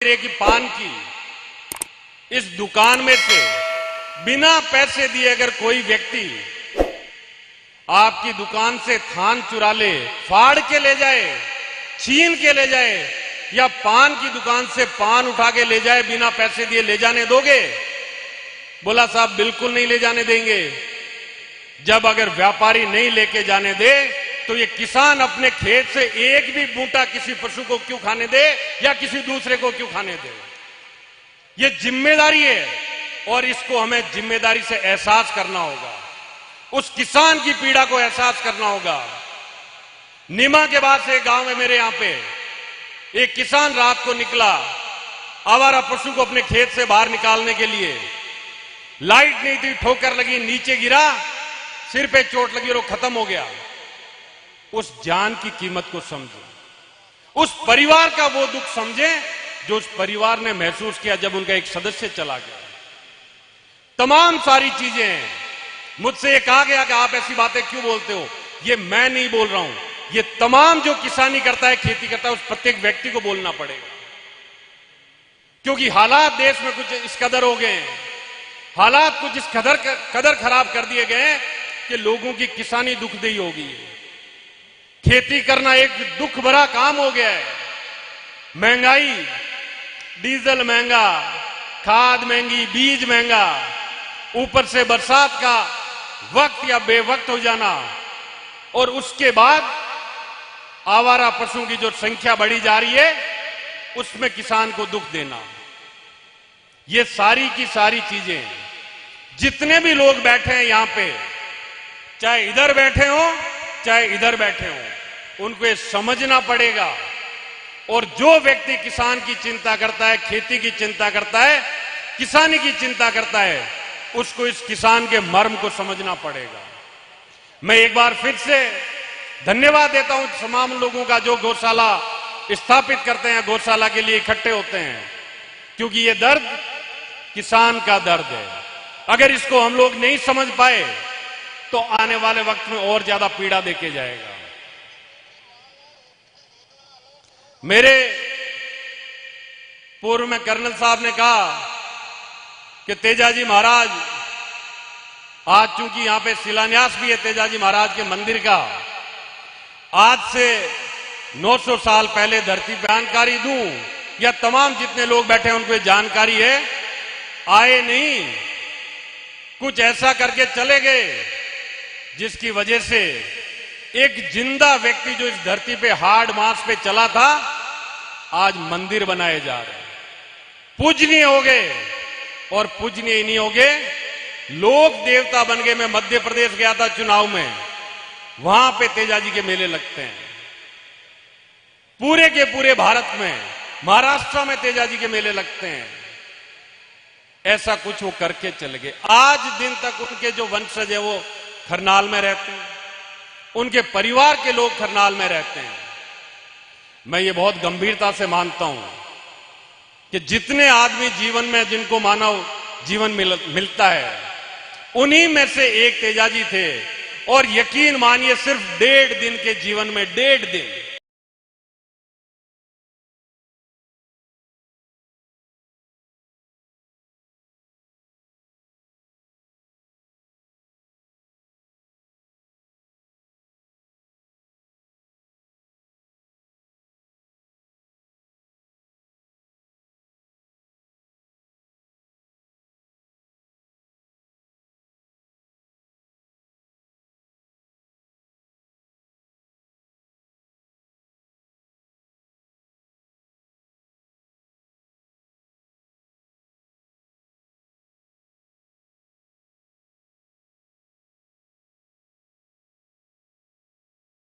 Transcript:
की पान की इस दुकान में से बिना पैसे दिए अगर कोई व्यक्ति आपकी दुकान से थान चुरा ले, फाड़ के ले जाए, छीन के ले जाए, या पान की दुकान से पान उठा के ले जाए बिना पैसे दिए, ले जाने दोगे? बोला साहब बिल्कुल नहीं ले जाने देंगे। जब अगर व्यापारी नहीं लेके जाने दे तो ये किसान अपने खेत से एक भी बूटा किसी पशु को क्यों खाने दे या किसी दूसरे को क्यों खाने दे? ये जिम्मेदारी है और इसको हमें जिम्मेदारी से एहसास करना होगा। उस किसान की पीड़ा को एहसास करना होगा। नीमा के बाद से गांव में मेरे यहां पे एक किसान रात को निकला आवारा पशु को अपने खेत से बाहर निकालने के लिए। लाइट नहीं थी, ठोकर लगी, नीचे गिरा, सिर पे चोट लगी और वो खत्म हो गया। उस जान की कीमत को समझे, उस परिवार का वो दुख समझे जो उस परिवार ने महसूस किया जब उनका एक सदस्य चला गया। तमाम सारी चीजें हैं। मुझसे ये कहा गया कि आप ऐसी बातें क्यों बोलते हो? ये मैं नहीं बोल रहा हूं, ये तमाम जो किसानी करता है, खेती करता है, उस प्रत्येक व्यक्ति को बोलना पड़ेगा। क्योंकि हालात देश में कुछ इस कदर हो गए हैं, हालात कुछ इस कदर खराब कर दिए गए हैं कि लोगों की किसानी दुखदेही हो गई है। खेती करना एक दुख भरा काम हो गया है। महंगाई, डीजल महंगा, खाद महंगी, बीज महंगा, ऊपर से बरसात का वक्त या बेवक्त हो जाना, और उसके बाद आवारा पशुओं की जो संख्या बढ़ी जा रही है उसमें किसान को दुख देना। ये सारी की सारी चीजें जितने भी लोग बैठे हैं यहां पे, चाहे इधर बैठे हो चाहे इधर बैठे हो, उनको ये समझना पड़ेगा। और जो व्यक्ति किसान की चिंता करता है, खेती की चिंता करता है, किसानी की चिंता करता है, उसको इस किसान के मर्म को समझना पड़ेगा। मैं एक बार फिर से धन्यवाद देता हूं तमाम लोगों का जो गौशाला स्थापित करते हैं, गौशाला के लिए इकट्ठे होते हैं, क्योंकि ये दर्द किसान का दर्द है। अगर इसको हम लोग नहीं समझ पाए तो आने वाले वक्त में और ज्यादा पीड़ा देके जाएगा। मेरे पूर्व में कर्नल साहब ने कहा कि तेजाजी महाराज, आज चूंकि यहां पे शिलान्यास भी है तेजाजी महाराज के मंदिर का, आज से 900 साल पहले धरती पे जानकारी दूं या तमाम जितने लोग बैठे हैं उनको जानकारी है, आए नहीं, कुछ ऐसा करके चले गए जिसकी वजह से एक जिंदा व्यक्ति जो इस धरती पे हार्ड मास पे चला था, आज मंदिर बनाए जा रहे हैं, पूजनीय हो गए। और पूजनीय ही नहीं हो गए, लोक देवता बन गए। मैं मध्य प्रदेश गया था चुनाव में, वहां पे तेजाजी के मेले लगते हैं। पूरे के पूरे भारत में, महाराष्ट्र में तेजाजी के मेले लगते हैं। ऐसा कुछ वो करके चले गए। आज दिन तक उनके जो वंशज है वो खरनाल में रहते हैं, उनके परिवार के लोग खरनाल में रहते हैं। मैं ये बहुत गंभीरता से मानता हूं कि जितने आदमी जीवन में जिनको मानव जीवन मिलता है, उन्हीं में से एक तेजाजी थे। और यकीन मानिए सिर्फ 1.5 दिन के जीवन में, 1.5 दिन